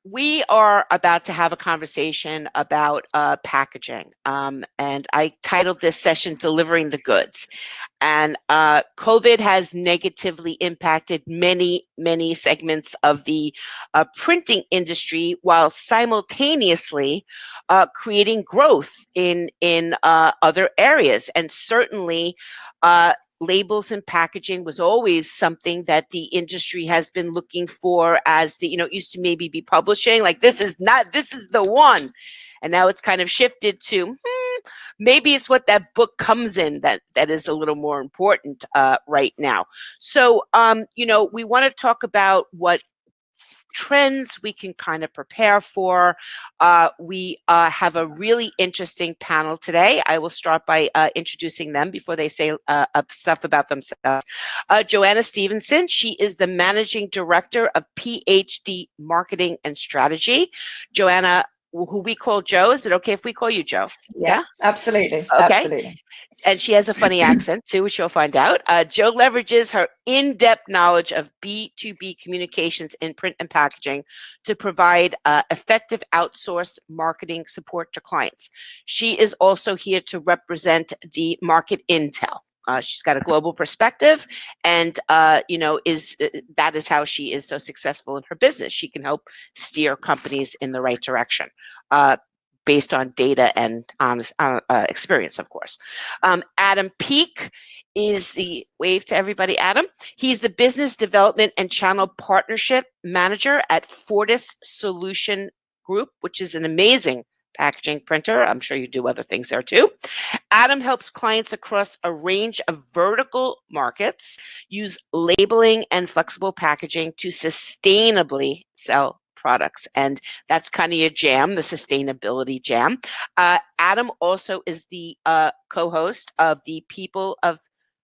We are about to have a conversation about packaging, and I titled this session "Delivering the Goods." And COVID has negatively impacted many segments of the printing industry, while simultaneously creating growth in other areas. And certainly, labels and packaging was always something that the industry has been looking for, as it used to maybe be publishing, like this is the one, and now it's kind of shifted to maybe it's what that book comes in that is a little more important right now. So we want to talk about what trends we can kind of prepare for. We have a really interesting panel today. I will start by introducing them before they say stuff about themselves. Joanna Stephenson, she is the Managing Director of PhD Marketing and Strategy. Joanna, who we call Joe. Is it okay if we call you Joe? Yeah, absolutely. Okay. Absolutely. And she has a funny accent too, which you'll find out. Joe leverages her in-depth knowledge of B2B communications in print and packaging to provide effective outsourced marketing support to clients. She is also here to represent the market intel. She's got a global perspective, and that is how she is so successful in her business. She can help steer companies in the right direction, based on data and experience, of course. Adam Peak is the wave to everybody. Adam, he's the Business Development and Channel Partnership Manager at Fortis Solutions Group, which is an amazing packaging printer. I'm sure you do other things there too. Adam helps clients across a range of vertical markets use labeling and flexible packaging to sustainably sell products. And that's kind of your jam, the sustainability jam. Adam also is the co-host of the People of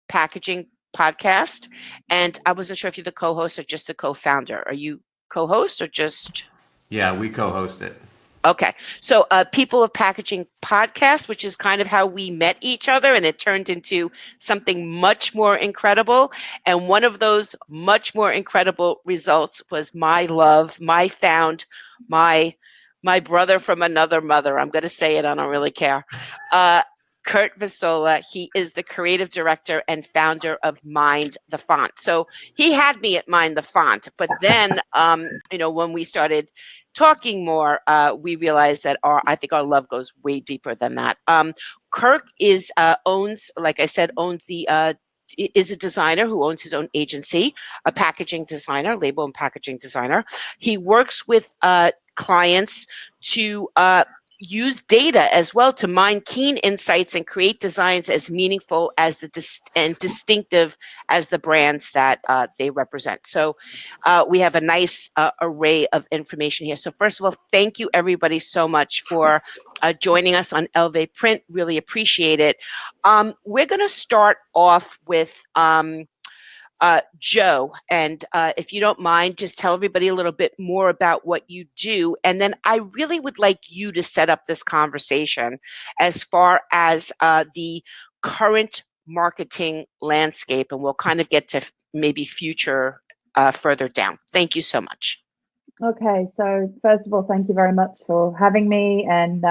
Packaging podcast. And I wasn't sure if you're the co-host or just the co-founder. Are you co-host or just? Yeah, we co-host it. Okay. So People of Packaging podcast, which is kind of how we met each other, and it turned into something much more incredible. And one of those much more incredible results was my brother from another mother. I'm going to say it. I don't really care. Kirk Visola. He is the creative director and founder of Mind the Font. So he had me at Mind the Font, but then, when we started talking more, we realized that I think our love goes way deeper than that. Kirk is a designer who owns his own agency, a packaging designer, label and packaging designer. He works with clients to use data as well to mine keen insights and create designs as meaningful as and distinctive as the brands that they represent. So we have a nice array of information here. So first of all, thank you everybody so much for joining us on Elevate Print. Really appreciate it. We're going to start off with Joe, and if you don't mind, just tell everybody a little bit more about what you do. And then I really would like you to set up this conversation as far as the current marketing landscape, and we'll kind of get to maybe future further down. Thank you so much. Okay, so first of all, thank you very much for having me. And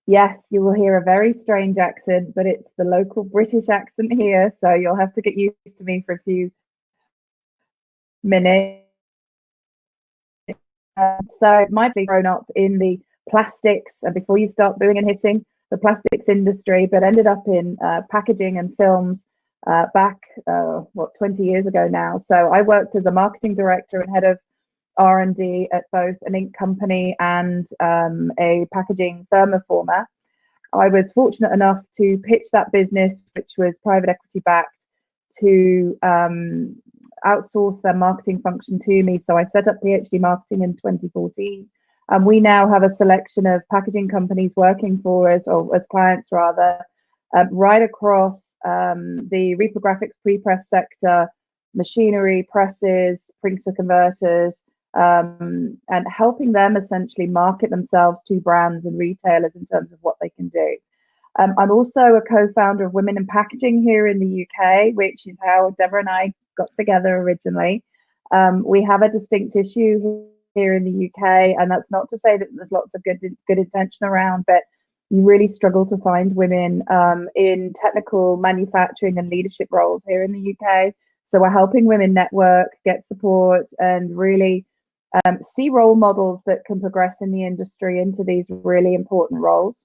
yes, you will hear a very strange accent, but it's the local British accent here, so you'll have to get used to me for a few minutes. So I've grown up in the plastics, and before you start booing and hissing, the plastics industry, but ended up in packaging and films back, 20 years ago now. So I worked as a marketing director and head of R&D at both an ink company and a packaging thermoformer. I was fortunate enough to pitch that business, which was private equity backed, to outsource their marketing function to me. So I set up PhD Marketing in 2014. And we now have a selection of packaging companies working for us, or as clients rather, right across the reprographics prepress sector, machinery, presses, printer converters, and helping them essentially market themselves to brands and retailers in terms of what they can do. I'm also a co-founder of Women in Packaging here in the UK, which is how Deborah and I got together originally. We have a distinct issue here in the UK, and that's not to say that there's lots of good intention around, but you really struggle to find women in technical manufacturing and leadership roles here in the UK. So we're helping women network, get support, and really see role models that can progress in the industry into these really important roles.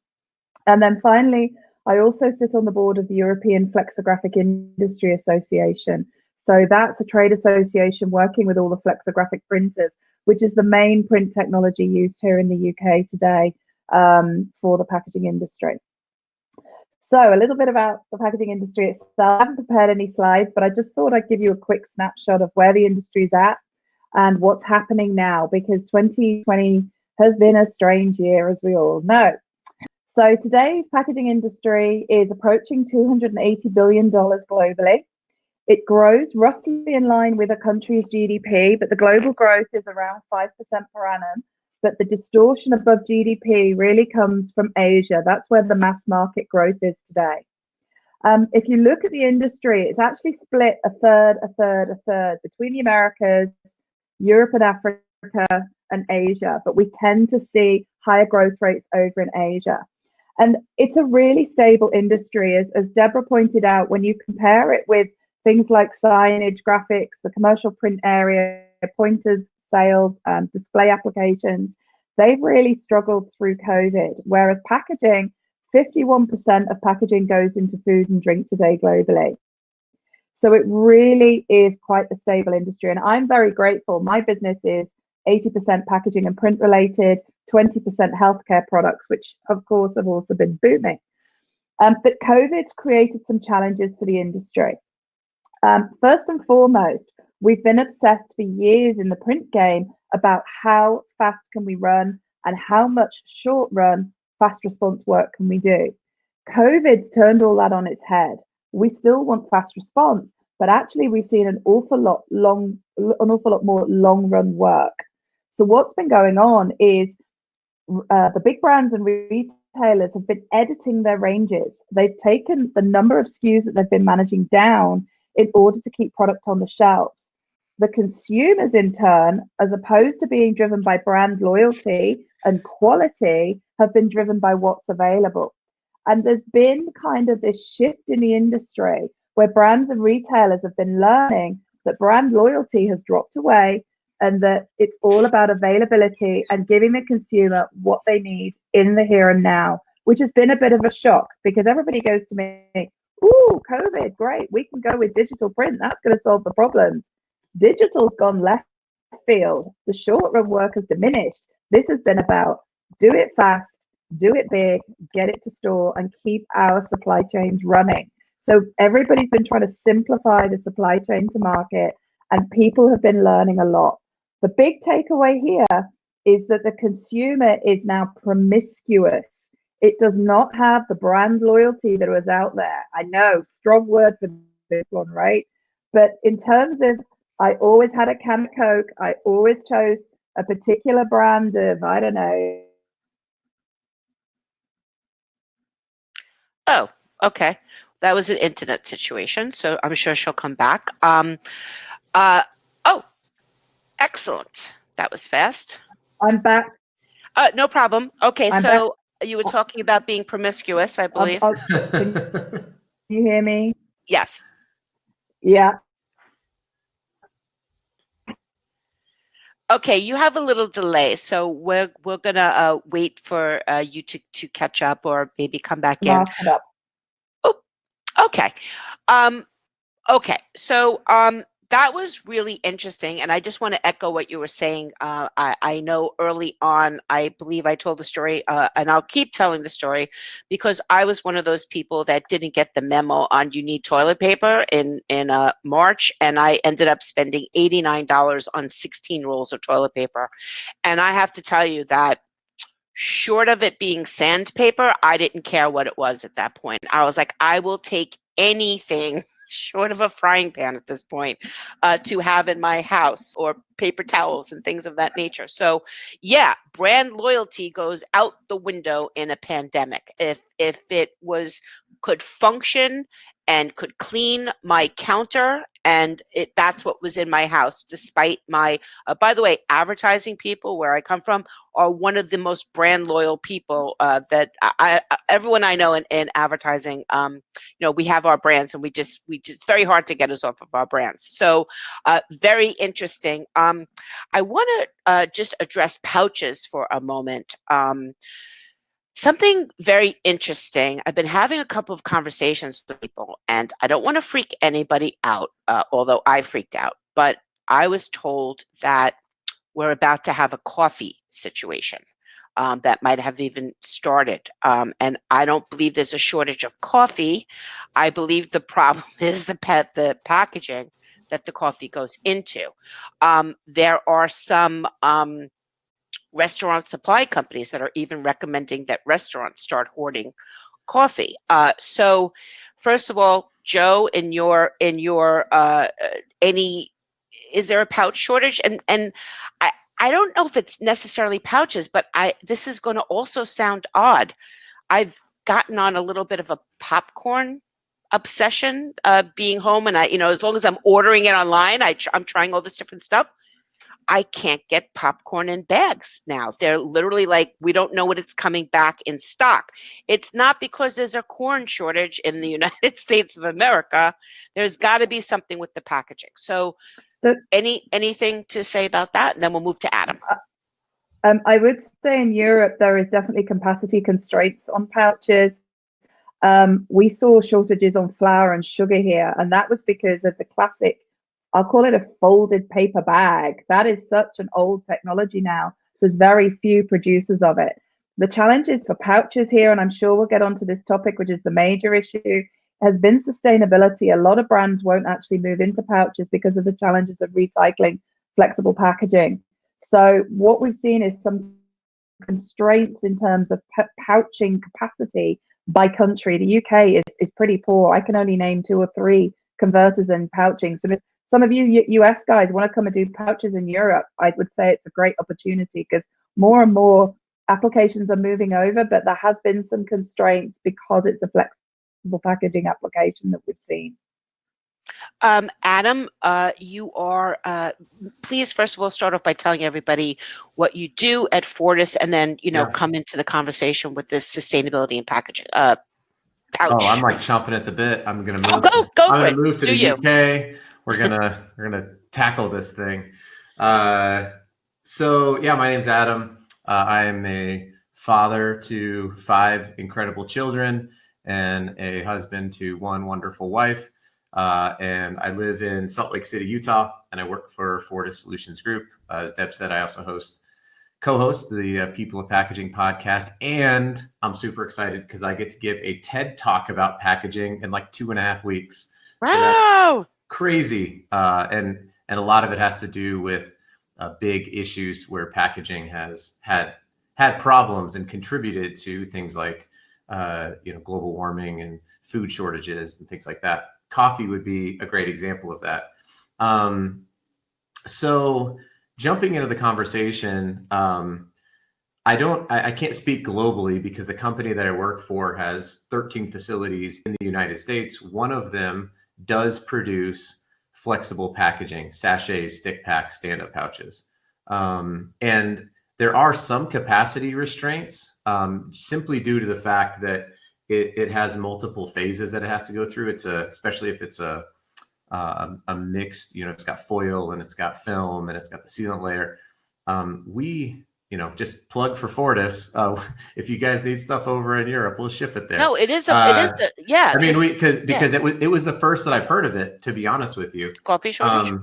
And then finally, I also sit on the board of the European Flexographic Industry Association. So that's a trade association working with all the flexographic printers, which is the main print technology used here in the UK today for the packaging industry. So a little bit about the packaging industry itself. I haven't prepared any slides, but I just thought I'd give you a quick snapshot of where the industry is at and what's happening now, because 2020 has been a strange year, as we all know. So today's packaging industry is approaching $280 billion globally. It grows roughly in line with a country's GDP, but the global growth is around 5% per annum. But the distortion above GDP really comes from Asia. That's where the mass market growth is today. If you look at the industry, it's actually split a third between the Americas, Europe and Africa, and Asia. But we tend to see higher growth rates over in Asia. And it's a really stable industry, as Deborah pointed out. When you compare it with things like signage, graphics, the commercial print area, pointers, sales, display applications, they've really struggled through COVID. Whereas packaging, 51% of packaging goes into food and drink today globally. So it really is quite a stable industry. And I'm very grateful. My business is 80% packaging and print related, 20% healthcare products, which of course have also been booming. But COVID's created some challenges for the industry. First and foremost, we've been obsessed for years in the print game about how fast can we run and how much short run fast response work can we do. COVID's turned all that on its head. We still want fast response, but actually we've seen an awful lot more long run work. So what's been going on is the big brands and retailers have been editing their ranges. They've taken the number of SKUs that they've been managing down in order to keep product on the shelves. The consumers, in turn, as opposed to being driven by brand loyalty and quality, have been driven by what's available. And there's been kind of this shift in the industry where brands and retailers have been learning that brand loyalty has dropped away and that it's all about availability and giving the consumer what they need in the here and now, which has been a bit of a shock because everybody goes to me, ooh, COVID, great, we can go with digital print, that's going to solve the problems. Digital's gone left field. The short run work has diminished. This has been about do it fast, do it big, get it to store, and keep our supply chains running. So everybody's been trying to simplify the supply chain to market, and people have been learning a lot. The big takeaway here is that the consumer is now promiscuous. It does not have the brand loyalty that was out there. I know, strong word for this one, right? But in terms of, I always had a can of Coke. I always chose a particular brand of, I don't know. Oh, okay. That was an internet situation, so I'm sure she'll come back. Oh, excellent. That was fast. I'm back. No problem. Okay, I'm so you were talking about being promiscuous, I believe. Can you hear me? Yes. Yeah. Okay, you have a little delay, so we're gonna wait for you to catch up or maybe come back in. Oh, okay. Okay, so that was really interesting, and I just want to echo what you were saying. I know early on, I believe I told the story, and I'll keep telling the story because I was one of those people that didn't get the memo on you need toilet paper in March, and I ended up spending $89 on 16 rolls of toilet paper. And I have to tell you that short of it being sandpaper, I didn't care what it was at that point. I was like, I will take anything short of a frying pan at this point to have in my house, or paper towels and things of that nature. So yeah, brand loyalty goes out the window in a pandemic. If it was could function and could clean my counter, and that's what was in my house, despite my by the way, advertising people where I come from are one of the most brand loyal people that everyone I know in advertising. We have our brands, and we just it's very hard to get us off of our brands. So very interesting. I want to just address pouches for a moment. Something very interesting. I've been having a couple of conversations with people, and I don't want to freak anybody out, although I freaked out, but I was told that we're about to have a coffee situation that might have even started. And I don't believe there's a shortage of coffee. I believe the problem is the packaging that the coffee goes into. There are some restaurant supply companies that are even recommending that restaurants start hoarding coffee. So first of all, Joe, in your is there a pouch shortage? And I don't know if it's necessarily pouches, but this is going to also sound odd. I've gotten on a little bit of a popcorn obsession, being home, and as long as I'm ordering it online, I'm trying all this different stuff. I can't get popcorn in bags now. They're literally like, we don't know when it's coming back in stock. It's not because there's a corn shortage in the United States of America. There's got to be something with the packaging. So anything to say about that? And then we'll move to Adam. I would say in Europe, there is definitely capacity constraints on pouches. We saw shortages on flour and sugar here, and that was because of the classic, I'll call it a folded paper bag. That is such an old technology now. There's very few producers of it. The challenges for pouches here, and I'm sure we'll get onto this topic, which is the major issue, has been sustainability. A lot of brands won't actually move into pouches because of the challenges of recycling flexible packaging. So what we've seen is some constraints in terms of pouching capacity by country. The UK is pretty poor. I can only name 2 or 3 converters and pouching. So some of you US guys want to come and do pouches in Europe, I would say it's a great opportunity because more and more applications are moving over, but there has been some constraints because it's a flexible packaging application that we've seen. Adam, you are, please, first of all, start off by telling everybody what you do at Fortis, and then, come into the conversation with this sustainability and packaging. Pouch. Oh, I'm like chomping at the bit. I'm gonna move. I'm gonna move to the UK. We're gonna tackle this thing. So yeah, my name's Adam. I am a father to 5 incredible children and a husband to 1 wonderful wife. And I live in Salt Lake City, Utah, and I work for Fortis Solutions Group. As Deb said, I also co-host the People of Packaging podcast, and I'm super excited because I get to give a TED talk about packaging in like 2.5 weeks. Wow. So that's crazy. And a lot of it has to do with big issues where packaging has had problems and contributed to things like global warming and food shortages and things like that. Coffee would be a great example of that. So jumping into the conversation, I can't speak globally because the company that I work for has 13 facilities in the United States. One of them does produce flexible packaging, sachets, stick packs, stand-up pouches. And there are some capacity restraints simply due to the fact that it has multiple phases that it has to go through. Especially if it's a mixed, it's got foil and it's got film and it's got the sealant layer. We, just plug for Fortis. If you guys need stuff over in Europe, we'll ship it there. No, it is. Yeah. I mean, because it was the first that I've heard of it, to be honest with you. Coffee shortage.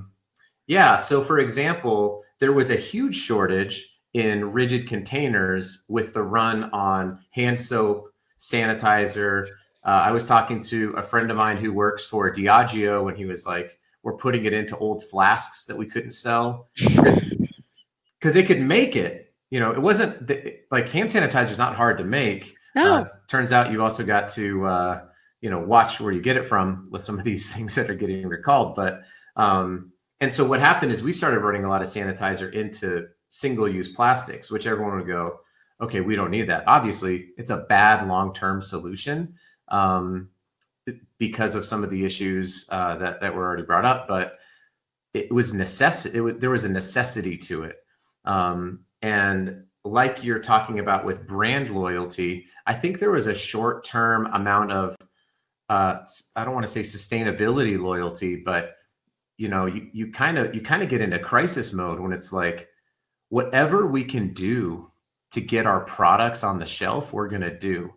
Yeah. So for example, there was a huge shortage in rigid containers with the run on hand soap, sanitizer. I was talking to a friend of mine who works for Diageo, and he was like, we're putting it into old flasks that we couldn't sell because they could make it. It wasn't like hand sanitizer is not hard to make. No. Turns out you also got to, watch where you get it from with some of these things that are getting recalled. But and so what happened is we started running a lot of sanitizer into single-use plastics, which everyone would go, okay, we don't need that. Obviously, it's a bad long-term solution. because of some of the issues that were already brought up, but it was there was a necessity to it. And like you're talking about with brand loyalty, I think there was a short-term amount of, I don't want to say sustainability loyalty, but you kind of get into crisis mode when it's like, whatever we can do to get our products on the shelf, we're going to do.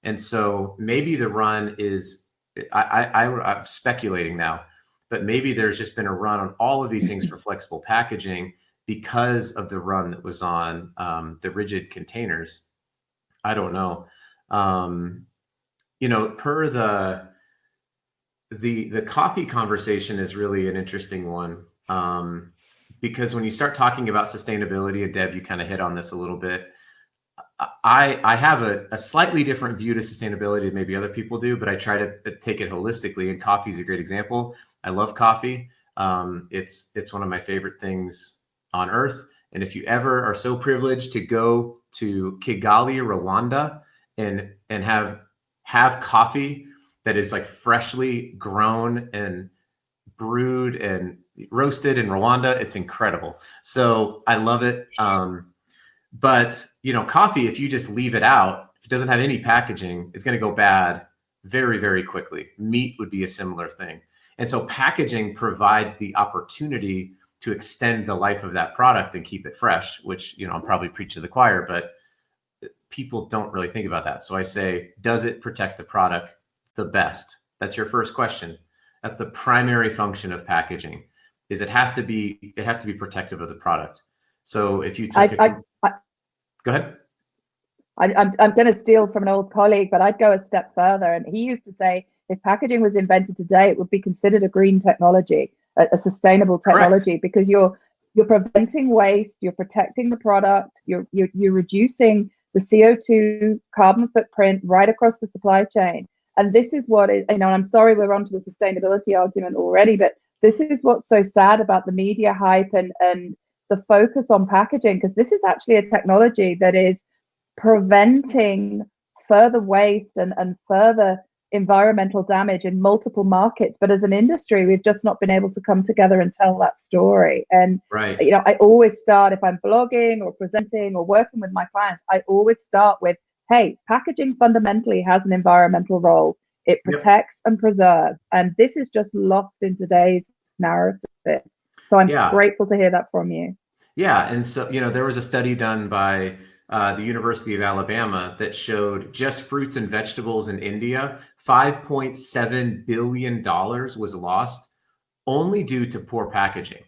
And so maybe the run is, I'm speculating now, but maybe there's just been a run on all of these things for flexible packaging because of the run that was on the rigid containers. I don't know. Per the coffee conversation is really an interesting one, because when you start talking about sustainability, and Deb, you kind of hit on this a little bit. I have a slightly different view to sustainability than maybe other people do, but I try to take it holistically, and coffee is a great example. I love coffee. It's one of my favorite things on earth. And if you ever are so privileged to go to Kigali, Rwanda, and have coffee that is like freshly grown and brewed and roasted in Rwanda, it's incredible. So I love it. But coffee, if you just leave it out, if it doesn't have any packaging, it's going to go bad very, very quickly. Meat would be a similar thing. And so packaging provides the opportunity to extend the life of that product and keep it fresh, which, I'm probably preaching to the choir, but people don't really think about that. So I say, does it protect the product the best? That's your first question. That's the primary function of packaging, is it has to be protective of the product. So if you took go ahead. I'm going to steal from an old colleague, but I'd go a step further. And he used to say, if packaging was invented today, it would be considered a green technology, a sustainable technology. Correct. Because you're preventing waste, you're protecting the product, you're reducing the CO2 carbon footprint right across the supply chain. And this is what is, I'm sorry we're onto the sustainability argument already, but this is what's so sad about the media hype and the focus on packaging, because this is actually a technology that is preventing further waste and further environmental damage in multiple markets. But as an industry, we've just not been able to come together and tell that story. And right. I always start, if I'm blogging or presenting or working with my clients, I always start with, hey, packaging fundamentally has an environmental role. It protects and preserves. And this is just lost in today's narrative. So I'm grateful to hear that from you. Yeah. And so, there was a study done by the University of Alabama that showed just fruits and vegetables in India, $5.7 billion was lost only due to poor packaging.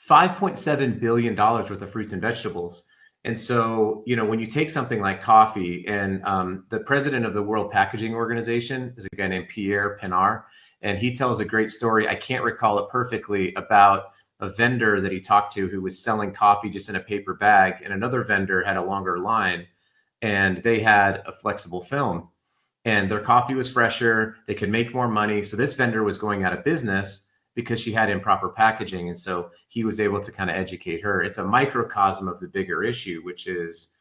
$5.7 billion worth of fruits and vegetables. And so, when you take something like coffee, and the president of the World Packaging Organization is a guy named Pierre Penard, and he tells a great story. I can't recall it perfectly, about a vendor that he talked to who was selling coffee just in a paper bag, and another vendor had a longer line, and they had a flexible film, and their coffee was fresher. They could make more money. So this vendor was going out of business because she had improper packaging. And so he was able to kind of educate her. It's a microcosm of the bigger issue, which is,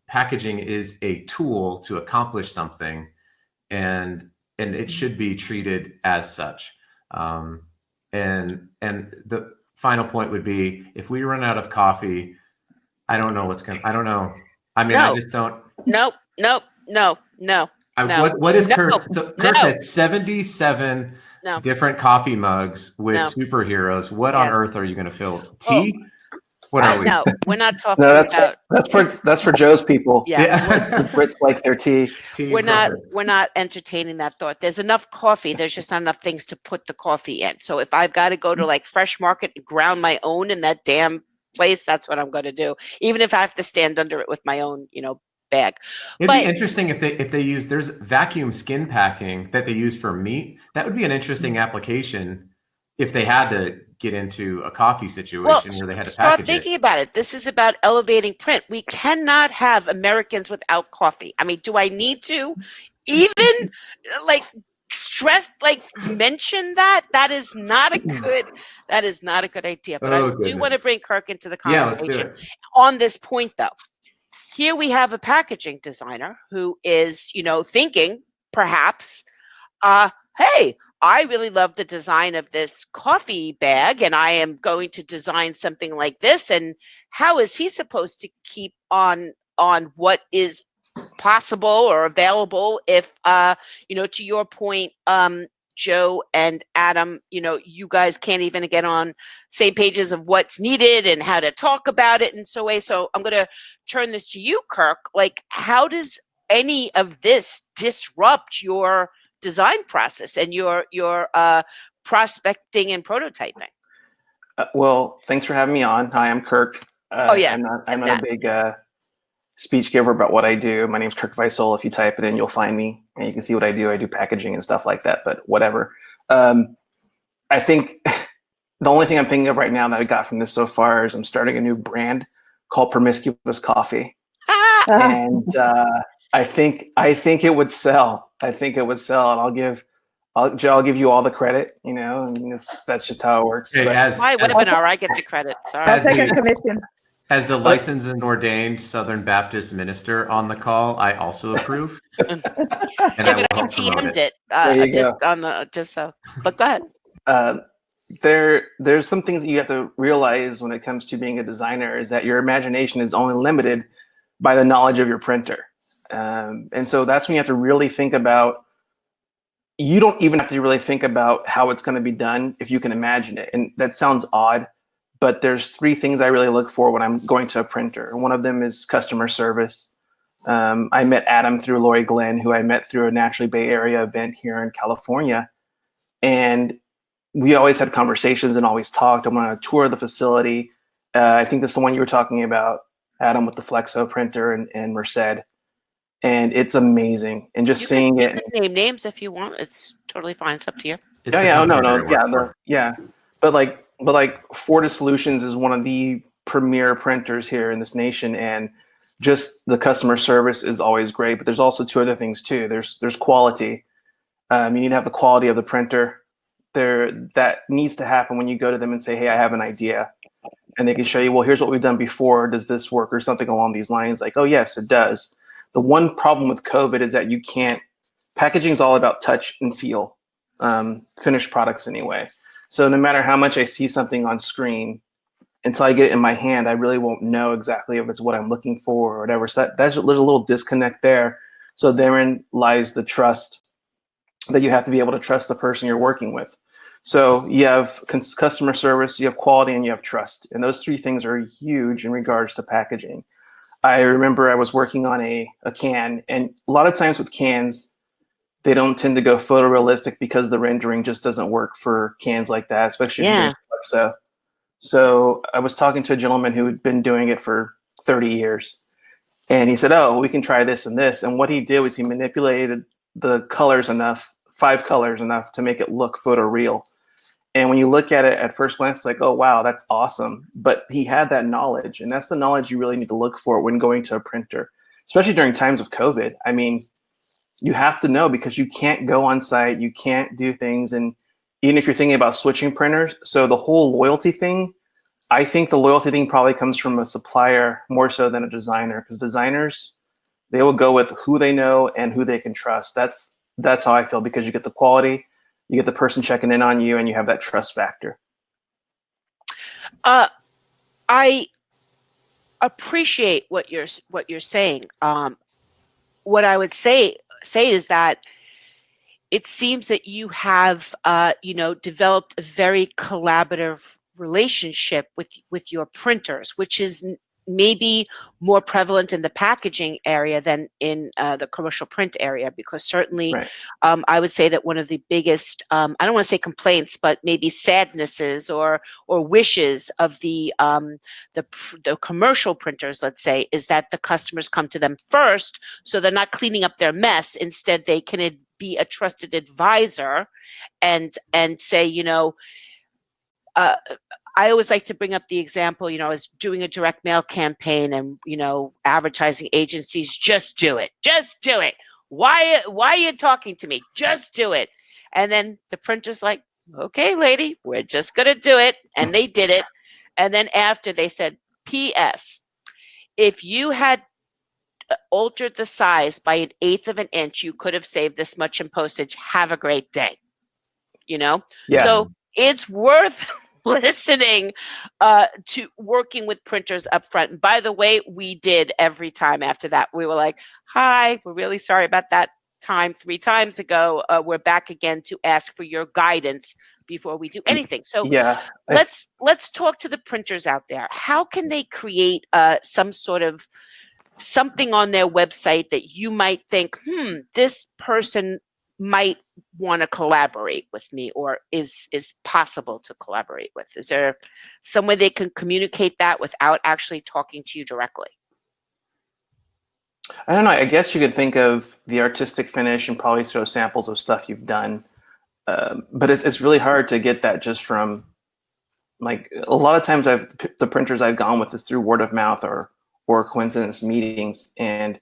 packaging is a tool to accomplish something, and it should be treated as such. And the final point would be, if we run out of coffee, I don't know. I mean, I just don't. No. What is Kirk? So Kirk has 77 different coffee mugs with superheroes. What on earth are you going to fill? Tea? What are we? No, we're not talking about. That's for Joe's people. Yeah. Brits like their tea. We're not entertaining that thought. There's enough coffee. There's just not enough things to put the coffee in. So if I've got to go to like Fresh Market and ground my own in that damn place, that's what I'm going to do. Even if I have to stand under it with my own, bag. It'd be interesting if they use, there's vacuum skin packing that they use for meat. That would be an interesting application if they had to get into a coffee situation where they had to package start thinking about it. This is about elevating print. We cannot have Americans without coffee. I mean, do I need to even mention that? That is not a good idea. But I do want to bring Kirk into the conversation on this point, though. here we have a packaging designer who is, thinking perhaps, hey, I really love the design of this coffee bag, and I am going to design something like this. And how is he supposed to keep on what is possible or available if, to your point, Joe and Adam, you guys can't even get on same pages of what's needed and how to talk about it and so on. So I'm going to turn this to you, Kirk. Like, how does any of this disrupt your design process and your prospecting and prototyping? Well, thanks for having me on. Hi, I'm Kirk. I'm not a big speech giver about what I do. My name's Kirk Visola. If you type it in, you'll find me, and you can see what I do. I do packaging and stuff like that, but whatever. I think the only thing I'm thinking of right now that I got from this so far is I'm starting a new brand called Promiscuous Coffee. And I think it would sell. And I'll give you all the credit, and that's just how it works. Hey, that's my webinar. I get the credit. Sorry. I'll take a commission. As the licensed and ordained Southern Baptist minister on the call, I also approve. And I TM'd it. Just so. But go ahead. There's some things that you have to realize when it comes to being a designer is that your imagination is only limited by the knowledge of your printer. And so that's when you have to really think about, you don't even have to really think about how it's going to be done if you can imagine it. And that sounds odd, but there's 3 things I really look for when I'm going to a printer. One of them is customer service. I met Adam through Lori Glenn, who I met through a Naturally Bay Area event here in California. And we always had conversations and always talked. I went on a tour of the facility. I think this is the one you were talking about, Adam, with the Flexo printer and Merced. And it's amazing. And just seeing it. You can name names if you want. It's totally fine. It's up to you. But like Fortis Solutions is one of the premier printers here in this nation, and just the customer service is always great. But there's also 2 other things too. There's quality. You need to have the quality of the printer. That needs to happen when you go to them and say, hey, I have an idea. And they can show you, well, here's what we've done before. Does this work? Or something along these lines. Like, oh, yes, it does. The one problem with COVID is that packaging is all about touch and feel, finished products anyway. So no matter how much I see something on screen, until I get it in my hand, I really won't know exactly if it's what I'm looking for or whatever. So there's a little disconnect there. So therein lies the trust, that you have to be able to trust the person you're working with. So you have customer service, you have quality, and you have trust. And those 3 things are huge in regards to packaging. I remember I was working on a can, and a lot of times with cans, they don't tend to go photorealistic because the rendering just doesn't work for cans like that, especially if you're doing Flexo. So I was talking to a gentleman who had been doing it for 30 years. And he said, oh, we can try this and this. And what he did was he manipulated the colors enough, 5 colors enough to make it look photoreal. And when you look at it at first glance, it's like, oh, wow, that's awesome. But he had that knowledge. And that's the knowledge you really need to look for when going to a printer, especially during times of COVID. I mean, you have to know, because you can't go on site, you can't do things. And even if you're thinking about switching printers, so the whole loyalty thing, I think the loyalty thing probably comes from a supplier more so than a designer, because designers, they will go with who they know and who they can trust. That's how I feel, because you get the quality, you get the person checking in on you, and you have that trust factor. I appreciate what you're saying. What I would say is that it seems that you have developed a very collaborative relationship with your printers, which is maybe more prevalent in the packaging area than in the commercial print area, because certainly Right. I would say that one of the biggest, I don't want to say complaints, but maybe sadnesses or wishes of the commercial printers, let's say, is that the customers come to them first, so they're not cleaning up their mess. Instead, they can be a trusted advisor and say, I always like to bring up the example, I was doing a direct mail campaign, and, advertising agencies, just do it. Just do it. Why are you talking to me? Just do it. And then the printer's like, okay, lady, we're just going to do it. And they did it. And then after, they said, P.S. if you had altered the size by 1/8 of an inch, you could have saved this much in postage. Have a great day. You know? Yeah. So it's worth listening to working with printers up front. And by the way, we did every time after that. We were like, hi, we're really sorry about that time 3 times ago. We're back again to ask for your guidance before we do anything. So Yeah. let's talk to the printers out there. How can they create some sort of something on their website that you might think, this person might want to collaborate with me, or is possible to collaborate with? Is there some way they can communicate that without actually talking to you directly? I don't know. I guess you could think of the artistic finish and probably show samples of stuff you've done. But it's really hard to get that just from, like, a lot of times the printers I've gone with is through word of mouth or coincidence meetings. And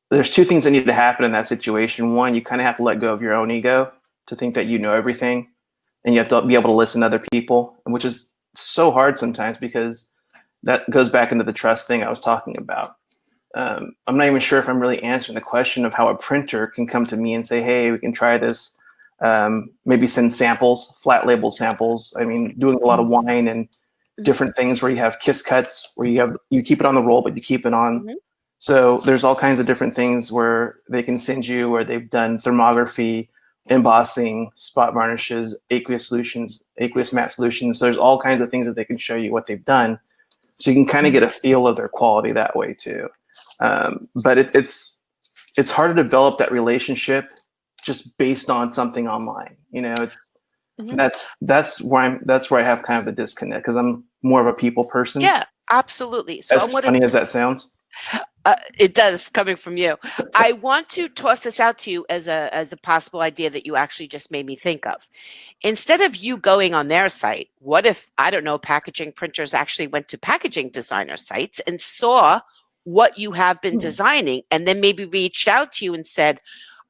there's 2 things that need to happen in that situation. One, you kind of have to let go of your own ego to think that you know everything, and you have to be able to listen to other people, which is so hard sometimes because that goes back into the trust thing I was talking about. I'm not even sure if I'm really answering the question of how a printer can come to me and say, hey, we can try this. Maybe send samples, flat label samples. I mean, doing a lot of wine and different things where you have kiss cuts, where you keep it on the roll, but you keep it on. So there's all kinds of different things where they can send you, where they've done thermography, embossing, spot varnishes, aqueous matte solutions. So there's all kinds of things that they can show you what they've done. So you can kind of get a feel of their quality that way too. But it's hard to develop that relationship just based on something online. You know, that's where I have kind of the disconnect, because I'm more of a people person. Yeah, absolutely. So As funny as that sounds. It does, coming from you. I want to toss this out to you as a possible idea that you actually just made me think of. Instead of you going on their site, what if, I don't know, packaging printers actually went to packaging designer sites and saw what you have been designing, and then maybe reached out to you and said,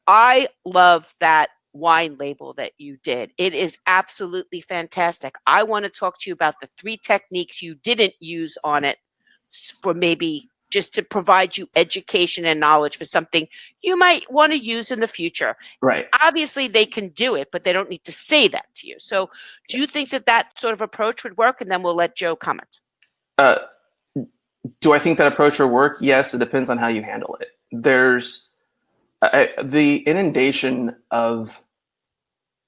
I love that wine label that you did. It is absolutely fantastic. I want to talk to you about the 3 techniques you didn't use on it, for maybe just to provide you education and knowledge for something you might want to use in the future. Right. Obviously, they can do it, but they don't need to say that to you. So do you think that sort of approach would work? And then we'll let Joe comment. Do I think that approach will work? Yes, it depends on how you handle it. There's the inundation of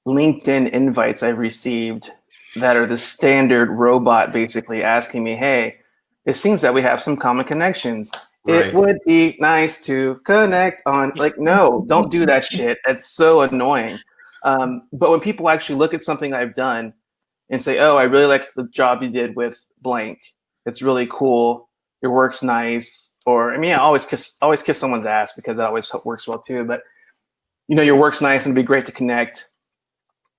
LinkedIn invites I've received that are the standard robot basically asking me, hey, it seems that we have some common connections. Right. It would be nice to connect on, like, no, don't do that shit. It's so annoying. But when people actually look at something I've done and say, oh, I really like the job you did with blank. It's really cool. Your work's nice. Or, I mean, I always kiss someone's ass because that always works well too. But, you know, your work's nice and it'd be great to connect.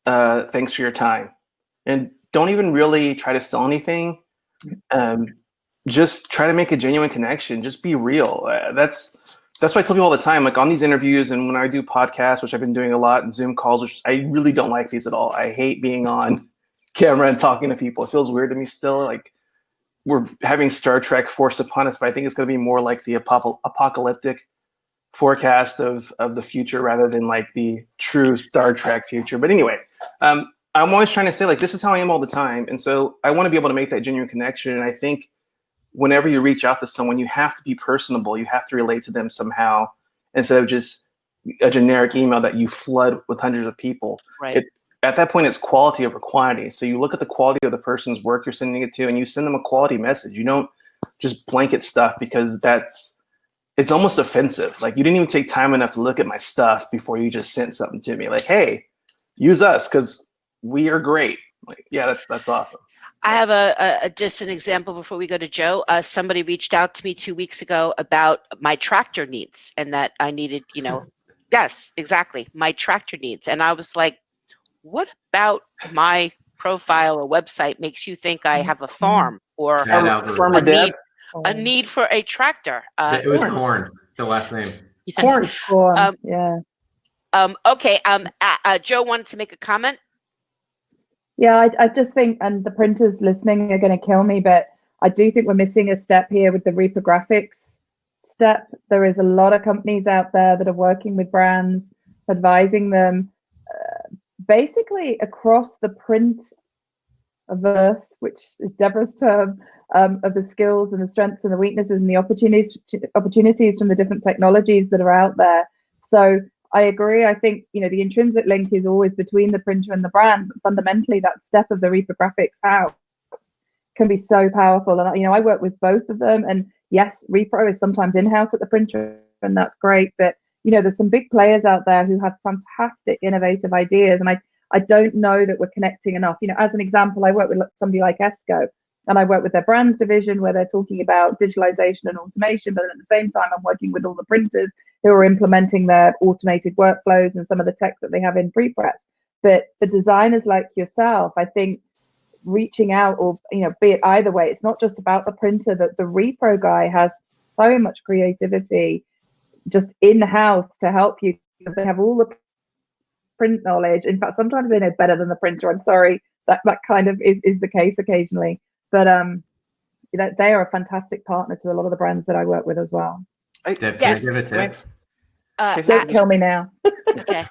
Thanks for your time. And don't even really try to sell anything. Just try to make a genuine connection. Just be real. That's why I tell people all the time, like on these interviews and when I do podcasts, which I've been doing a lot, and Zoom calls, which I really don't like these at all. I hate being on camera and talking to people. It feels weird to me still. Like we're having Star Trek forced upon us, but I think it's going to be more like the apocalyptic forecast of the future rather than like the true Star Trek future. But anyway, I'm always trying to say, like, this is how I am all the time. And so I want to be able to make that genuine connection. And I think whenever you reach out to someone, you have to be personable. You have to relate to them somehow instead of just a generic email that you flood with hundreds of people. Right. At that point, it's quality over quantity. So you look at the quality of the person's work you're sending it to, and you send them a quality message. You don't just blanket stuff because it's almost offensive. Like, you didn't even take time enough to look at my stuff before you just sent something to me. Like, hey, use us because we are great. Like, yeah, that's awesome. I have just an example before we go to Joe. Somebody reached out to me 2 weeks ago about my tractor needs, and that I needed, yes, exactly, my tractor needs. And I was like, what about my profile or website makes you think I have a farm or a need for a tractor? It was Corn, the last name. Yes. Corn. Yeah. Okay. Joe wanted to make a comment. Yeah, I just think, and the printers listening are going to kill me, but I do think we're missing a step here with the reprographics step. There is a lot of companies out there that are working with brands, advising them basically across the print averse, which is Deborah's term, of the skills and the strengths and the weaknesses and the opportunities from the different technologies that are out there. So I agree. I think, you know, the intrinsic link is always between the printer and the brand, but fundamentally that step of the reprographics house can be so powerful. And, you know, I work with both of them, and yes, repro is sometimes in-house at the printer, and that's great. But, you know, there's some big players out there who have fantastic innovative ideas, and I don't know that we're connecting enough. You know, as an example, I work with somebody like Esco, and I work with their brands division where they're talking about digitalization and automation, but at the same time, I'm working with all the printers who are implementing their automated workflows and some of the tech that they have in pre-press. But the designers like yourself, I think, reaching out, or, you know, be it either way, it's not just about the printer, that the repro guy has so much creativity just in-house to help you. They have all the print knowledge. In fact, sometimes they know better than the printer. I'm sorry, that kind of is the case occasionally. But they are a fantastic partner to a lot of the brands that I work with as well. Deb, Yes. can I give a tip? Don't kill me now. Okay.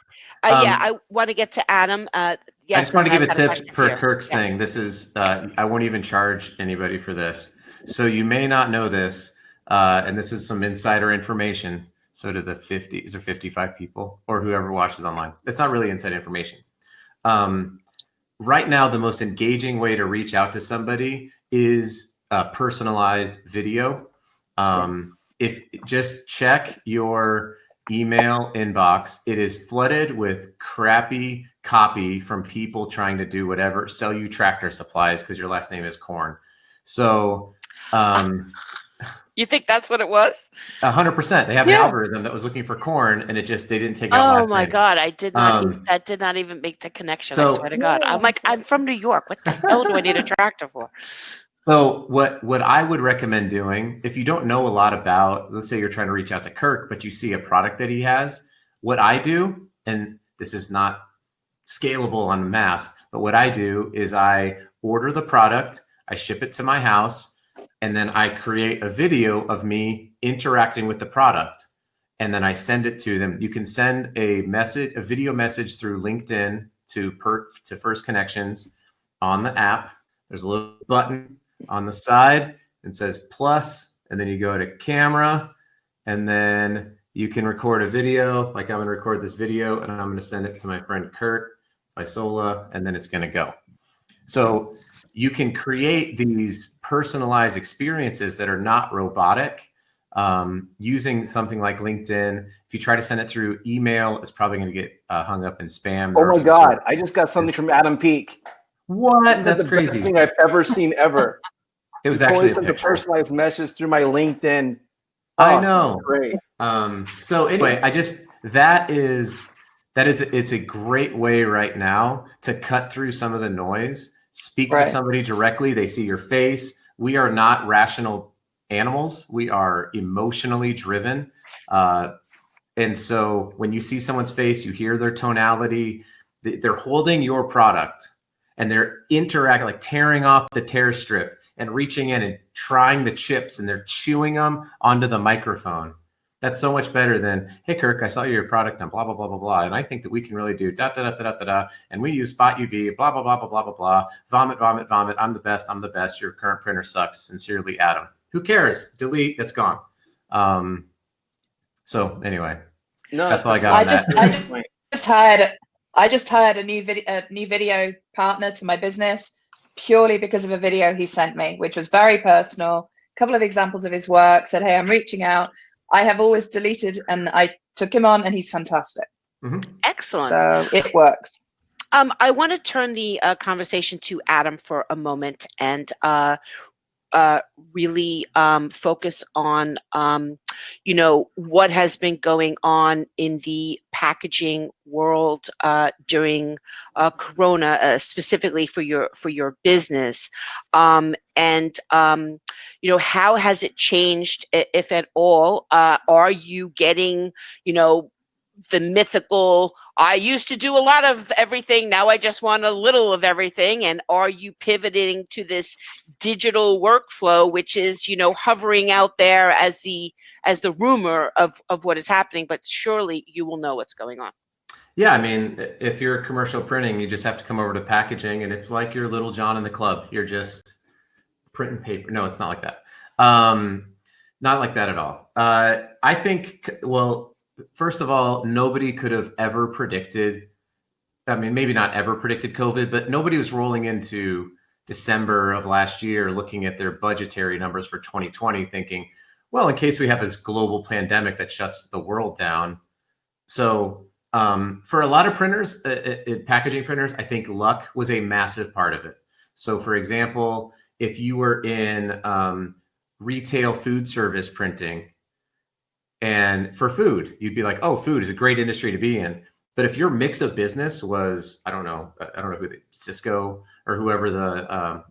Yeah, I want to get to Adam. Yes, I just want to give a I've got tip question for you. Kirk's Yeah. thing. This is, I won't even charge anybody for this. So you may not know this, and this is some insider information. So to the 50s or 55 people or whoever watches online, it's not really inside information. Right now, the most engaging way to reach out to somebody is a personalized video. If just check your email inbox, it is flooded with crappy copy from people trying to do whatever, sell you tractor supplies because your last name is Corn. So, You think that's what it was? 100%. They have an algorithm that was looking for corn, and they didn't take out last Oh my name. God, I did not. That did not even make the connection. I So- swear to God, I'm like, I'm from New York. What the hell do I need a tractor for? So what I would recommend doing, if you don't know a lot about, let's say you're trying to reach out to Kirk, but you see a product that he has, what I do, and this is not scalable on mass, but what I do is I order the product, I ship it to my house, and then I create a video of me interacting with the product, and then I send it to them. You can send a video message through LinkedIn to First Connections on the app. There's a little button on the side and says plus, and then you go to camera, and then you can record a video. Like I'm going to record this video, and I'm going to send it to my friend Kirk Visola, and then it's going to go. So you can create these personalized experiences that are not robotic using something like LinkedIn. If you try to send it through email, it's probably going to get hung up in spam. Oh my God! I just got something from Adam Peak. What? This That's is the crazy. best thing I've ever seen ever. It was He totally actually a sent a picture. personalized message through my LinkedIn. I Oh, know. Great. So anyway, it's a great way right now to cut through some of the noise, speak to somebody directly. They see your face. We are not rational animals. We are emotionally driven. And so when you see someone's face, you hear their tonality, they're holding your product and they're interacting, like tearing off the tear strip and reaching in and trying the chips, and they're chewing them onto the microphone. That's so much better than, hey, Kirk, I saw your product on blah, blah, blah, blah, blah. And I think that we can really do da, da, da, da, da, da. And we use Spot UV, blah, blah, blah, blah, blah, blah, blah. Vomit, vomit, vomit. I'm the best. I'm the best. Your current printer sucks. Sincerely, Adam. Who cares? Delete. That's gone. So anyway, that's all I got on that. I just hired a new video partner to my business purely because of a video he sent me, which was very personal. A couple of examples of his work, said, hey, I'm reaching out. I have always deleted, and I took him on, and he's fantastic. Excellent. So it works. I want to turn the conversation to Adam for a moment and really focus on, what has been going on in the packaging world during Corona, specifically for your business, and how has it changed, if at all? Are you getting, the mythical, I used to do a lot of everything, now I just want a little of everything? And are you pivoting to this digital workflow, which is, hovering out there as the rumor of what is happening, but surely you will know what's going on? Yeah, I mean, if you're commercial printing, you just have to come over to packaging, and it's like you're Little John in the club. You're just printing paper. No, it's not like that. Not like that at all. I think, well, first of all, nobody could have ever predicted, I mean, maybe not ever predicted COVID, but nobody was rolling into December of last year looking at their budgetary numbers for 2020 thinking, well, in case we have this global pandemic that shuts the world down. So for a lot of printers, packaging printers, I think luck was a massive part of it. So for example, if you were in retail food service printing, and for food, you'd be like, oh, food is a great industry to be in. But if your mix of business was, I don't know who, Cisco or whoever the,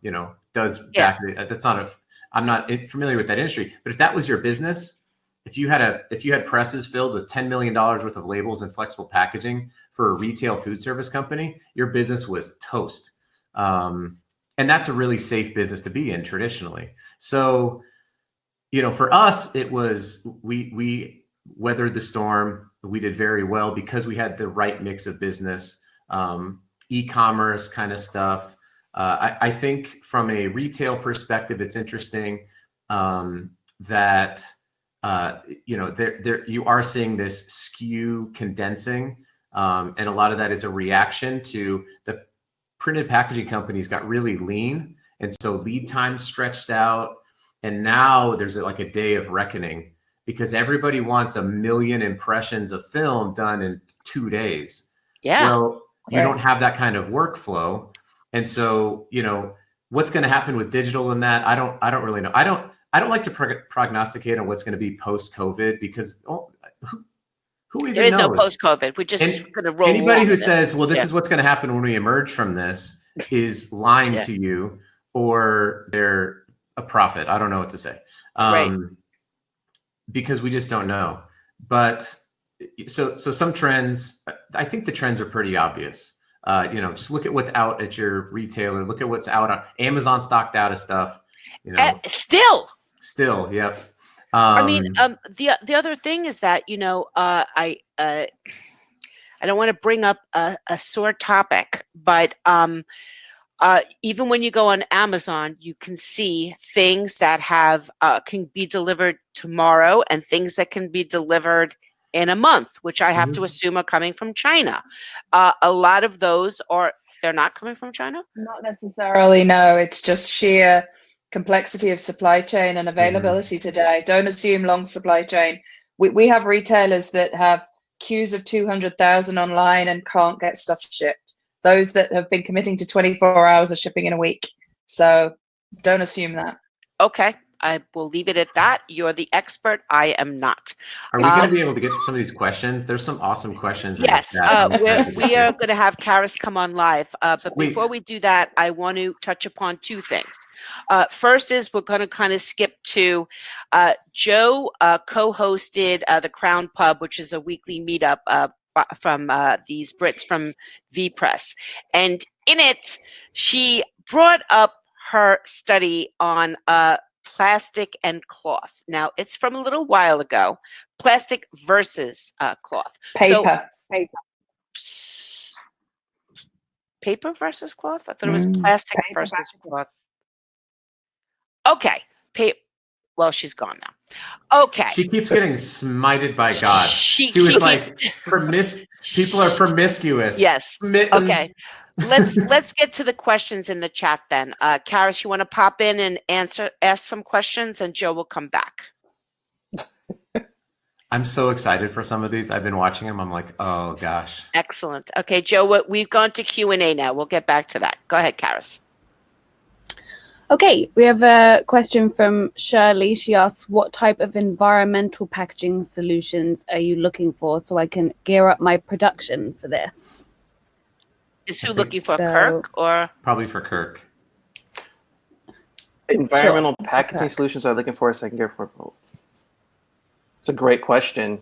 does back, that's not I'm not familiar with that industry, but if that was your business, if you had presses filled with $10 million worth of labels and flexible packaging for a retail food service company, your business was toast. And that's a really safe business to be in traditionally. So, for us, it was, we weathered the storm. We did very well because we had the right mix of business, e-commerce kind of stuff. I think from a retail perspective, it's interesting that you are seeing this SKU condensing, and a lot of that is a reaction to the printed packaging companies got really lean, and so lead time stretched out, and now there's like a day of reckoning because everybody wants 1 million impressions of film done in 2 days. Yeah. Well, you don't have that kind of workflow. And so, what's going to happen with digital and that, I don't really know. I don't like to prognosticate on what's going to be post-COVID because who even knows? There is no post-COVID. We're just going to roll. Anybody who says, well, this is what's going to happen when we emerge from this is lying to you, or they're a prophet. I don't know what to say. Right. Because we just don't know. But so some trends, I think the trends are pretty obvious. Just look at what's out at your retailer. Look at what's out on Amazon, stocked out of stuff. Still, yep. I mean, the other thing is that I don't want to bring up a sore topic, but even when you go on Amazon, you can see things that can be delivered tomorrow and things that can be delivered in a month, which I have to assume are coming from China. A lot of those they're not coming from China? Not necessarily, no. It's just sheer complexity of supply chain and availability today. Don't assume long supply chain. We have retailers that have queues of 200,000 online and can't get stuff shipped. Those that have been committing to 24 hours of shipping in a week. So don't assume that. Okay. I will leave it at that. You're the expert. I am not. Are we going to be able to get to some of these questions? There's some awesome questions. Yes, we are going to have Karis come on live. But before we do that, I want to touch upon two things. First is we're going to kind of skip to Joe co-hosted the Crown Pub, which is a weekly meetup from these Brits from V-Press. And in it, she brought up her study on plastic and cloth. Now, it's from a little while ago. Plastic versus cloth. Paper. Paper versus cloth? I thought it was plastic versus cloth. Okay. Well, she's gone now. Okay. She keeps getting smited by God. She was like, people are promiscuous. Yes. Okay. Let's get to the questions in the chat then. Karis, you want to pop in and ask some questions, and Joe will come back. I'm so excited for some of these. I've been watching them. I'm like, oh gosh. Excellent. Okay, Joe, we've gone to Q&A now. We'll get back to that. Go ahead, Karis. Okay, we have a question from Shirley. She asks, what type of environmental packaging solutions are you looking for so I can gear up my production for this? Is who looking for, Kirk or? Probably for Kirk. Environmental packaging solutions I'm looking for so I can gear for both. It's a great question.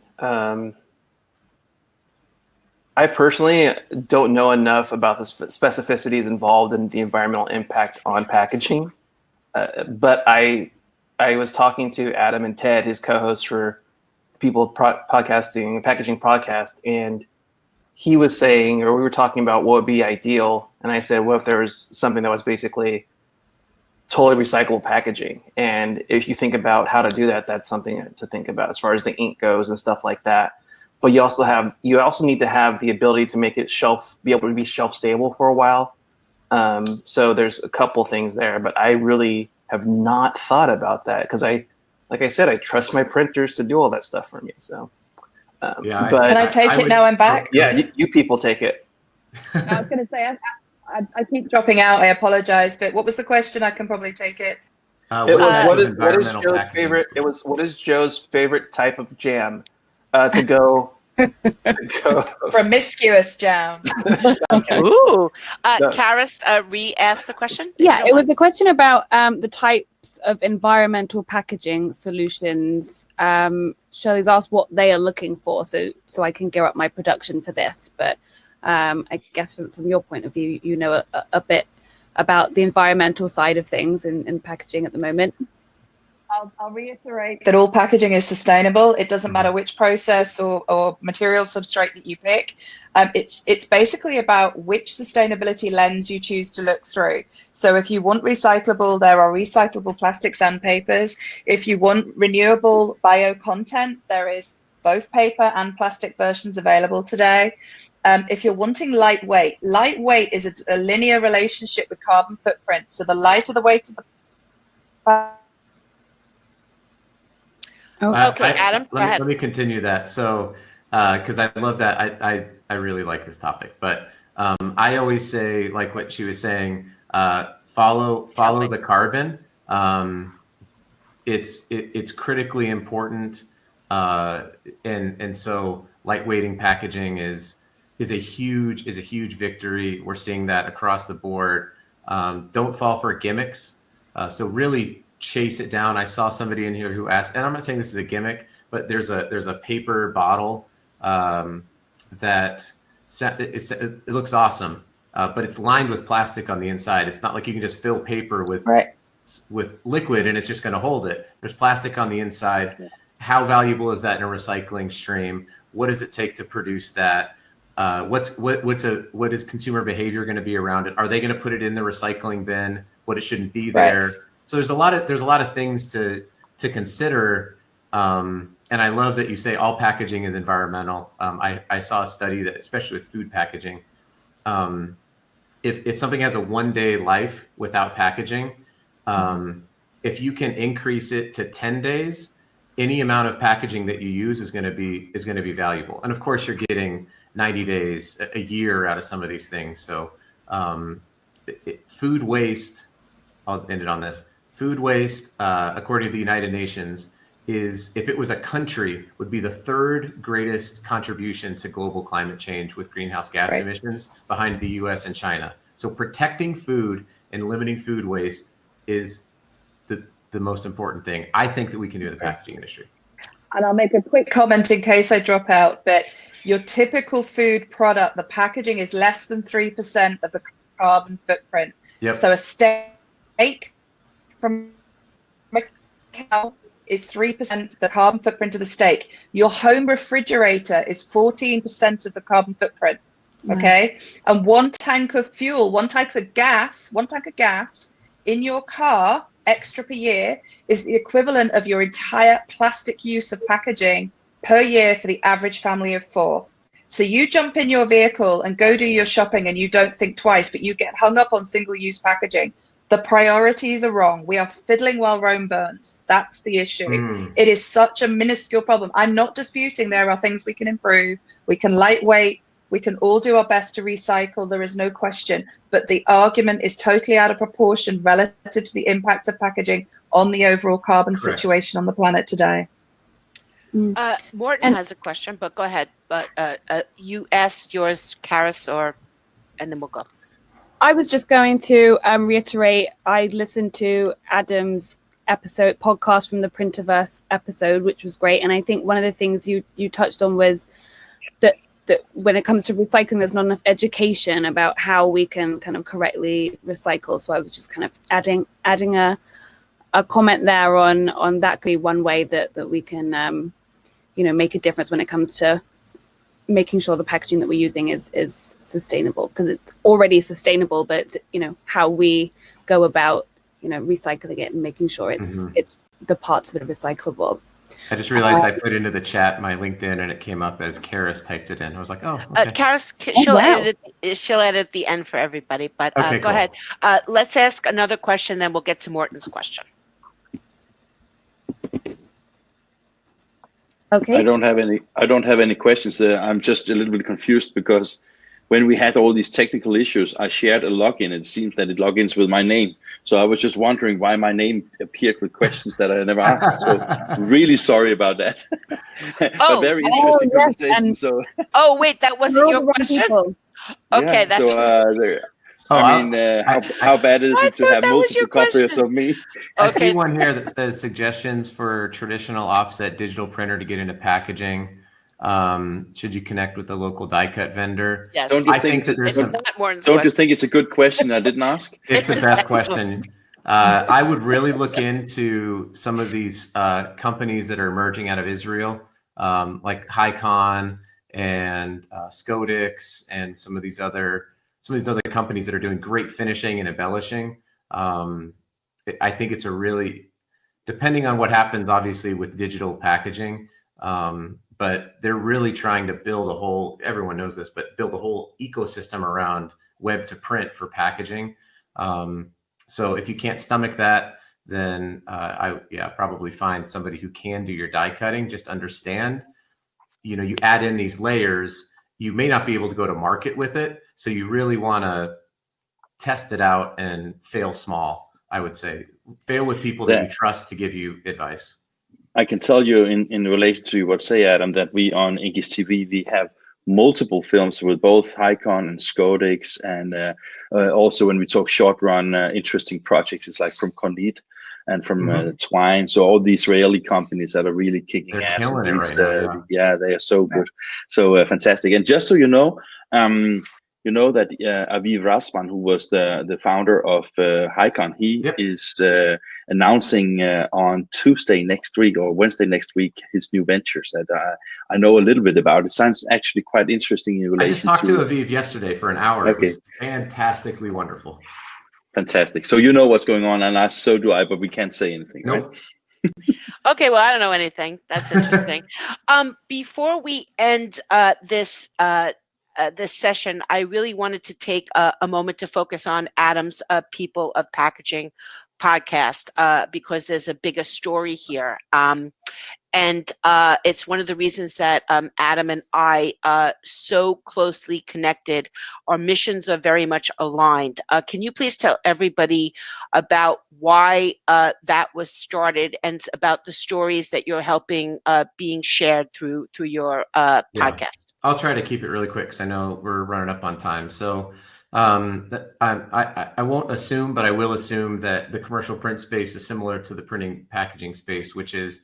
I personally don't know enough about the specificities involved in the environmental impact on packaging, but I was talking to Adam and Ted, his co-hosts for People Podcasting Packaging Podcast, and he was saying, or we were talking about what would be ideal, and I said, what if there was something that was basically totally recyclable packaging? And if you think about how to do that, that's something to think about as far as the ink goes and stuff like that. But you also need to have the ability to make it be able to be shelf stable for a while. So there's a couple things there, but I really have not thought about that because like I said, I trust my printers to do all that stuff for me. So, but can I take it now? I'm back. Yeah, you people take it. I was going to say, I keep Dropping out. I apologize, but what was the question? I can probably take it. What is Joe's favorite? What is Joe's favorite type of jam to go? Promiscuous jam. Okay. Ooh. Karis, re-asked the question? Yeah, it was a question about the types of environmental packaging solutions. Shirley's asked what they are looking for, so I can gear up my production for this. But I guess from your point of view, you know a bit about the environmental side of things in packaging at the moment. I'll reiterate that all packaging is sustainable. It doesn't matter which process or material substrate that you pick. It's basically about which sustainability lens you choose to look through. So if you want recyclable, there are recyclable plastics and papers. If you want renewable bio content, there is both paper and plastic versions available today. If you're wanting lightweight is a linear relationship with carbon footprint. So the lighter the weight of the Okay, Adam, go ahead. Let me continue that. So, because I love that. I really like this topic. But I always say, like what she was saying, follow the carbon. It's critically important. And so lightweighting packaging is a huge victory. We're seeing that across the board. Don't fall for gimmicks. So really chase it down. I saw somebody in here who asked, and I'm not saying this is a gimmick, but there's a paper bottle that it looks awesome, but it's lined with plastic on the inside. It's not like you can just fill paper with liquid and it's just going to hold it. There's plastic on the inside. Yeah. How valuable is that in a recycling stream? What does it take to produce that? What is consumer behavior going to be around it? Are they going to put it in the recycling bin? What it shouldn't be there? Right. So there's a lot of things to consider, and I love that you say all packaging is environmental. I saw a study that, especially with food packaging, if something has a 1-day life without packaging, if you can increase it to 10 days, any amount of packaging that you use is going to be valuable. And of course, you're getting 90 days, a year out of some of these things. So food waste. I'll end it on this. Food waste, according to the United Nations, is, if it was a country, would be the third greatest contribution to global climate change with greenhouse gas emissions, behind the US and China. So protecting food and limiting food waste is the most important thing I think that we can do in the packaging industry. And I'll make a quick comment in case I drop out, but your typical food product, the packaging is less than 3% of the carbon footprint. Yep. So a steak from a cow is 3% the carbon footprint of the steak. Your home refrigerator is 14% of the carbon footprint. Okay. And one tank of fuel, one tank of gas in your car extra per year is the equivalent of your entire plastic use of packaging per year for the average family of 4. So you jump in your vehicle and go do your shopping and you don't think twice, but you get hung up on single-use packaging. The priorities are wrong. We are fiddling while Rome burns. That's the issue. It is such a minuscule problem. I'm not disputing there are things we can improve. We can lightweight. We can all do our best to recycle. There is no question. But the argument is totally out of proportion relative to the impact of packaging on the overall carbon situation on the planet today. Morton has a question, but go ahead. But you asked yours, Karis, and then we'll go. I was just going to reiterate, I listened to Adam's podcast from the Printerverse episode, which was great. And I think one of the things you touched on was that that when it comes to recycling, there's not enough education about how we can kind of correctly recycle. So I was just kind of adding a comment there on that could be one way that we can make a difference when it comes to making sure the packaging that we're using is sustainable, because it's already sustainable, but how we go about recycling it and making sure it's the parts of it are recyclable. I just realized I put into the chat my LinkedIn and it came up as Karis typed it in. I was like, oh, okay. Karis, she'll edit at the end for everybody, but Okay, go ahead. Let's ask another question, then we'll get to Morten's question. Okay. I don't have any questions there. I'm just a little bit confused because when we had all these technical issues, I shared a login. It seems that it logins with my name. So I was just wondering why my name appeared with questions that I never asked. So really sorry about that. But very interesting conversation. So. Oh wait, that wasn't your question? Okay, that's. So, how bad is it to have multiple copies of me? I see one here that says suggestions for traditional offset digital printer to get into packaging. Should you connect with the local die cut vendor? Yes. Don't you think it's a good question I didn't ask? It's the best question. I would really look into some of these companies that are emerging out of Israel, like Hycon and Skodix and some of these other companies that are doing great finishing and embellishing. I think it's a really, depending on what happens, obviously, with digital packaging, but they're really trying to build everyone knows this, but build a whole ecosystem around web to print for packaging. So if you can't stomach that, then probably find somebody who can do your die cutting. Just understand, you add in these layers, you may not be able to go to market with it. So you really want to test it out and fail small, I would say. Fail with people that you trust to give you advice. I can tell you in relation to what say, Adam, that we on English TV, we have multiple films with both Hycon and Skodix, and also when we talk short run, interesting projects, it's like from Condit and from Twine. So all the Israeli companies that are really kicking They're ass. Killing it right now. They are so good. So fantastic. And just so you know that Aviv Rasman, who was the founder of Hycon, he is announcing on Tuesday next week or Wednesday next week his new ventures that I know a little bit about. It sounds actually quite interesting in relation to. I just talked to Aviv yesterday for an hour. Okay. It was fantastically wonderful. Fantastic. So you know what's going on, and so do I, but we can't say anything, nope. Right? Okay, well, I don't know anything. That's interesting. Before we end this session, I really wanted to take a moment to focus on Adam's People of Packaging podcast because there's a bigger story here. And it's one of the reasons that Adam and I so closely connected. Our missions are very much aligned. Can you please tell everybody about why that was started and about the stories that you're helping being shared through your podcast? I'll try to keep it really quick because I know we're running up on time. So I won't assume, but I will assume that the commercial print space is similar to the printing packaging space, which is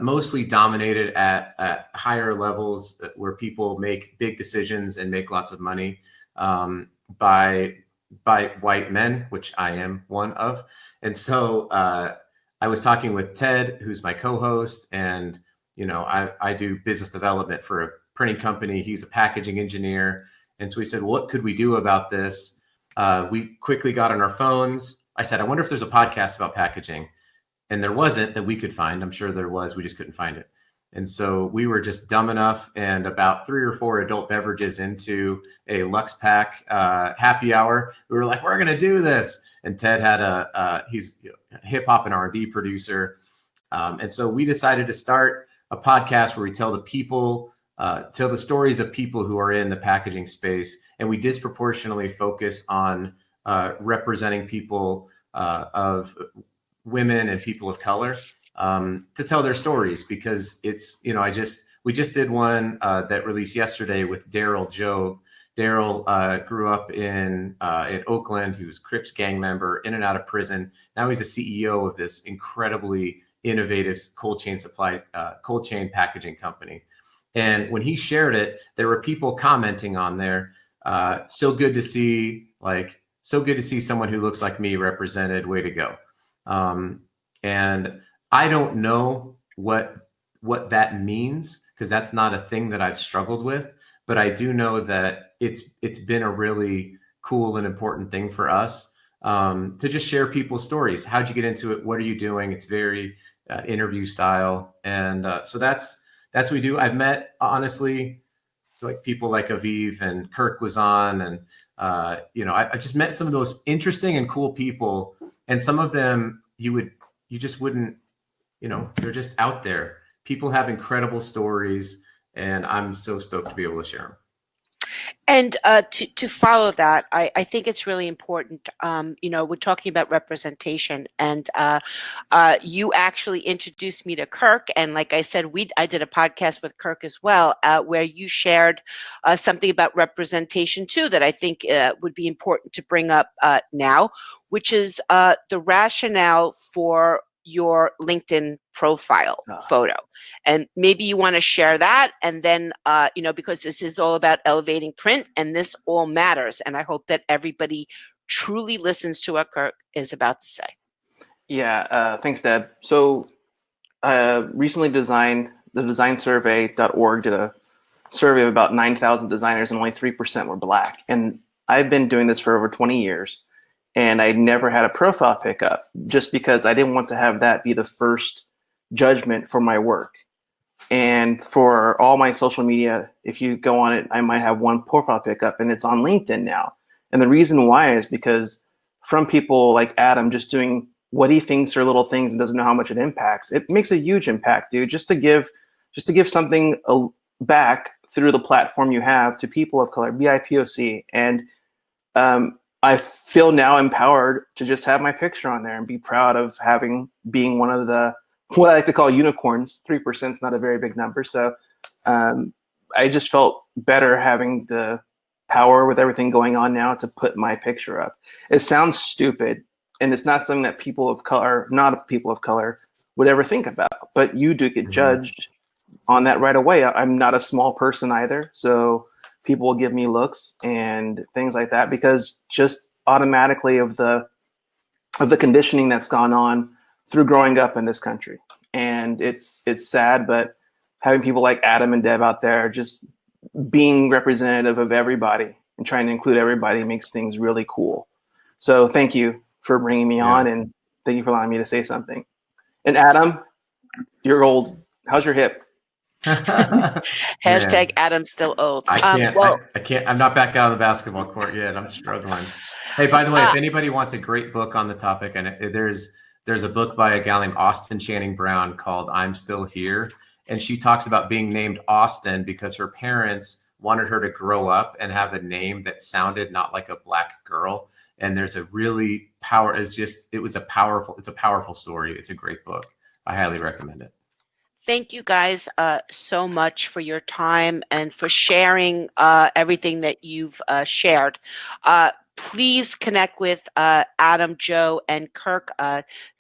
mostly dominated at higher levels where people make big decisions and make lots of money by white men, which I am one of. And so I was talking with Ted, who's my co-host, and I do business development for a printing company. He's a packaging engineer. And so we said, what could we do about this? We quickly got on our phones. I said, I wonder if there's a podcast about packaging. And there wasn't that we could find. I'm sure there was. We just couldn't find it. And so we were just dumb enough, and about 3 or 4 adult beverages into a Lux Pack happy hour, we were like, we're going to do this. And Ted had he's a hip hop and R&B producer. And so we decided to start a podcast where we tell the stories of people who are in the packaging space. And we disproportionately focus on representing people of women and people of color to tell their stories, because it's, we just did one that released yesterday with Daryl Jobe. Daryl grew up in Oakland. He was a Crips gang member, in and out of prison. Now he's a CEO of this incredibly innovative cold chain packaging company. And when he shared it, there were people commenting on there. So good to see, so good to see someone who looks like me represented. Way to go. And I don't know what that means, because that's not a thing that I've struggled with. But I do know that it's been a really cool and important thing for us to just share people's stories. How'd you get into it? What are you doing? It's very interview style, and so that's what we do. I've met, honestly, like people like Aviv, and Kirk was on, and I just met some of those interesting and cool people, and some of them you just wouldn't, they're just out there. People have incredible stories, and I'm so stoked to be able to share them. And to follow that, I think it's really important. We're talking about representation, and you actually introduced me to Kirk. And like I said, I did a podcast with Kirk as well, where you shared something about representation too, that I think would be important to bring up now, which is the rationale for your LinkedIn profile photo. And maybe you want to share that, and then because this is all about elevating print, and this all matters, and I hope that everybody truly listens to what Kirk is about to say. Yeah, thanks, Deb. So recently designed, the designsurvey.org did a survey of about 9,000 designers, and only 3% were Black. And I've been doing this for over 20 years. And I never had a profile pickup, just because I didn't want to have that be the first judgment for my work. And for all my social media, if you go on it, I might have one profile pickup, and it's on LinkedIn now. And the reason why is because from people like Adam just doing what he thinks are little things and doesn't know how much it impacts, it makes a huge impact, dude. Just to give something back through the platform you have to people of color, BIPOC. And I feel now empowered to just have my picture on there and be proud of being one of the, what I like to call unicorns. 3% is not a very big number. So I just felt better having the power with everything going on now to put my picture up. It sounds stupid, and it's not something that people of color, not people of color, would ever think about, but you do get judged on that right away. I'm not a small person either. So people will give me looks and things like that, because just automatically of the conditioning that's gone on through growing up in this country. And it's sad, but having people like Adam and Deb out there just being representative of everybody and trying to include everybody makes things really cool. So thank you for bringing me on, and thank you for allowing me to say something. And Adam, you're old. How's your hip? Hashtag Adam's still old. I can't. I'm not back out of the basketball court yet. I'm struggling. Hey, by the way, if anybody wants a great book on the topic, and there's a book by a gal named Austin Channing Brown called "I'm Still Here," and she talks about being named Austin because her parents wanted her to grow up and have a name that sounded not like a Black girl. And there's a really it's a powerful story. It's a great book. I highly recommend it. Thank you guys so much for your time and for sharing everything that you've shared. Please connect with Adam, Joe, and Kirk.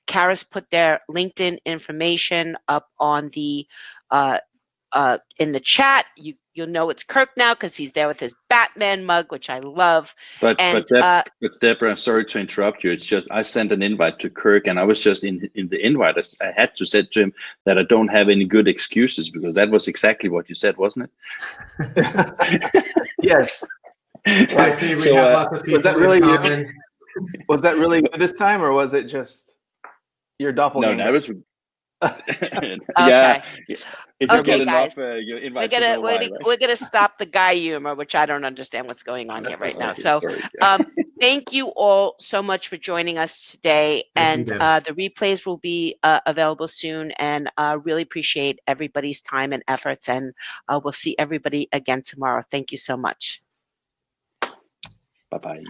Karis put their LinkedIn information up on the in the chat. You'll know it's Kirk now because he's there with his Batman mug, which I love. But Deborah, sorry to interrupt you. It's just I sent an invite to Kirk, and I was just in the invite. I had to say to him that I don't have any good excuses, because that was exactly what you said, wasn't it? Yes. I see we have lots of people was that really this time, or was it just your doppelganger? No, that was. Okay. Yeah. It's okay, guys. Enough, we're gonna stop the guy humor, which I don't understand what's going on here right now. So, thank you all so much for joining us today, and the replays will be available soon. And really appreciate everybody's time and efforts, and we'll see everybody again tomorrow. Thank you so much. Bye-bye.